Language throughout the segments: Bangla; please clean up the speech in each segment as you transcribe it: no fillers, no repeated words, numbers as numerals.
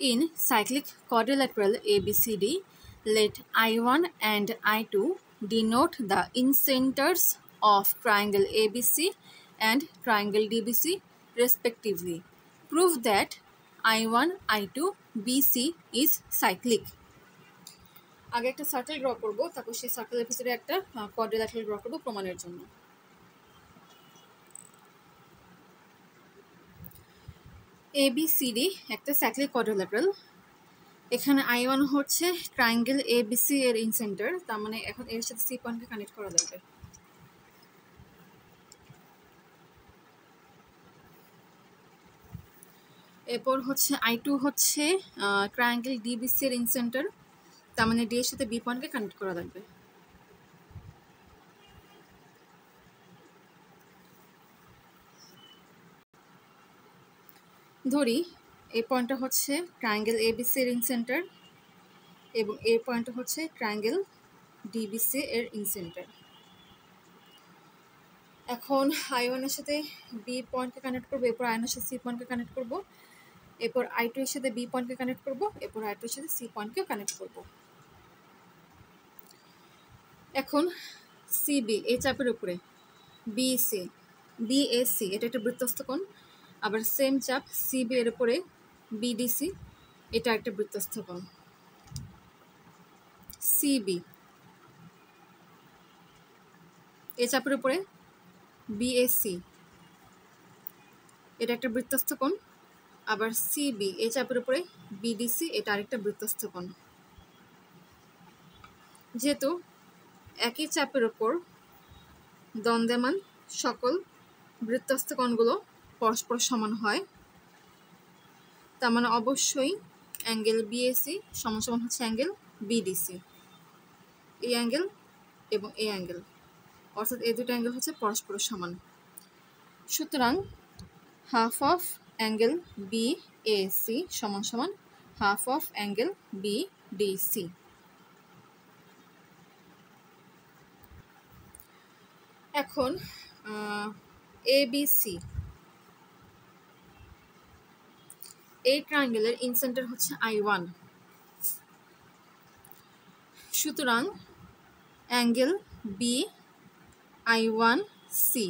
In cyclic quadrilateral ABCD, let I1 and I2 denote the incenters of triangle ABC and triangle DBC respectively. Prove that I1, I2, BC is cyclic. আগে একটা সার্কেল ড্র করব, তারপর সেই সার্কেলের ভিতরে একটা কোয়াড্রিল্যাটারাল ড্র করব প্রমাণের জন্য। ABCD একটা সাইক্লিক কোয়াড্রিল্যাটারাল। এখানে I1 হচ্ছে ট্রায়াঙ্গেল ABC এর ইনসেন্টার, তার মানে এখন এর সাথে সি পয়েন্টকে কানেক্ট করা লাগবে। এরপর হচ্ছে I2 হচ্ছে ট্রায়াঙ্গেল DBC এর ইনসেন্টার, তার মানে ডি এর সাথে বি পয়েন্টকে কানেক্ট করা লাগবে। ধরি এই পয়েন্টটা হচ্ছে ট্রায়াঙ্গেল ABC এর ইনসেন্টার এবং এই পয়েন্টটা হচ্ছে ট্রায়াঙ্গেল DBC এর ইনসেন্টার। এখন I1 এর সাথে বি পয়েন্টকে কানেক্ট করব, এরপর I1 এর সাথে সি পয়েন্টকে কানেক্ট করব, এরপর I2 এর সাথে বি পয়েন্টকে কানেক্ট করব, এরপর I2 এর সাথে সি পয়েন্টকে কানেক্ট করব। এখন সিবি এই চাপের উপরে বিএসি এটা একটা বৃত্তস্থ কোণ, আবার সেম চাপ সিবি এর উপরে বিডিসি এটা একটা বৃত্তস্থ কোণ। সিবি এই চাপের উপরে বিএসি এটা একটা বৃত্তস্থ কোণ, আবার সিবি এই চাপের উপরে বিডিসি এটা আরেকটা বৃত্তস্থ কোণ। যেহেতু একই চাপের উপর দ্বন্দ্বমান সকল বৃত্তস্থ কোণগুলো পরস্পর সমান হয়, তার মানে অবশ্যই অ্যাঙ্গেল বিএসি সমান সমান হচ্ছে অ্যাঙ্গেল বিডিসি। এই অ্যাঙ্গেল এবং এই অ্যাঙ্গেল, অর্থাৎ এই দুটো অ্যাঙ্গেল হচ্ছে পরস্পর সমান। সুতরাং হাফ অফ অ্যাঙ্গেল বিএসি সমান সমান হাফ অফ অ্যাঙ্গেল বিডিসি। এখন এবিসি এই ট্রায়াঙ্গেলের ইনসেন্টার হচ্ছে I1, সুতরাং অ্যাঙ্গেল বি I1 সি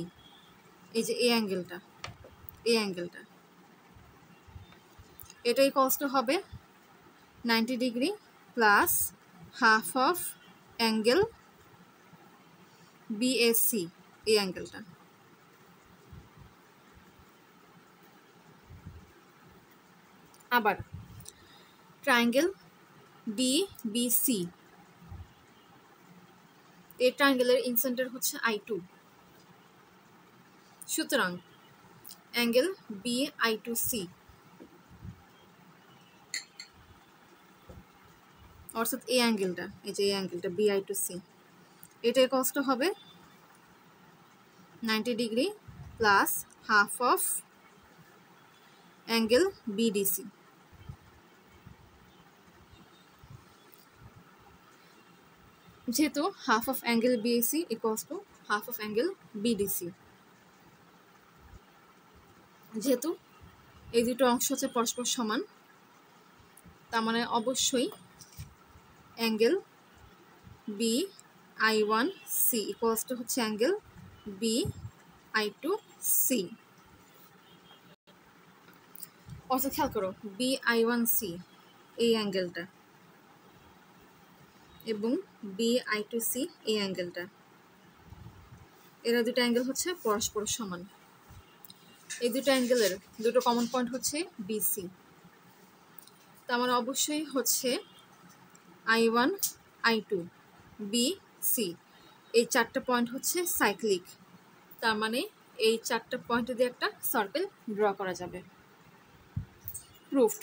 এই যে এই অ্যাঙ্গেলটা এটাই কষ্ট হবে 90 degree plus half of angle BAC এই অ্যাঙ্গেলটা। আবার ট্রায়াঙ্গেল ডিবিসি এই ট্রায়াঙ্গেলের ইনসেন্টার হচ্ছে I2, সুতরাং অ্যাঙ্গেল BI2C অর্থাৎ এই অ্যাঙ্গেলটা, এই যে এই অ্যাঙ্গেলটা BI2C এটার কষ্ট হবে 90 degree plus half of angle BDC. যেহেতু half of angle BAC equals to half of angle BDC, যেহেতু এই দুটো অংশ হচ্ছে পরস্পর সমান, তার মানে অবশ্যই অ্যাঙ্গেল BI1C ইকুয়ালস টু হচ্ছে অ্যাঙ্গেল BI2C। অর্থাৎ খেয়াল করো BI1C এই অ্যাঙ্গেলটা এবং BI2C এই অ্যাঙ্গেলটা, এরা দুটো অ্যাঙ্গেল হচ্ছে পরস্পর সমান। এই দুটো অ্যাঙ্গেলের দুটো কমন পয়েন্ট হচ্ছে বিসি, তার মানে অবশ্যই হচ্ছে I1 I2 BC এই চারটা পয়েন্ট হচ্ছে সাইক্লিক, তার মানে এই চারটা পয়েন্ট দিয়ে একটা সার্কেল ড্র করা যাবে। প্রুফড।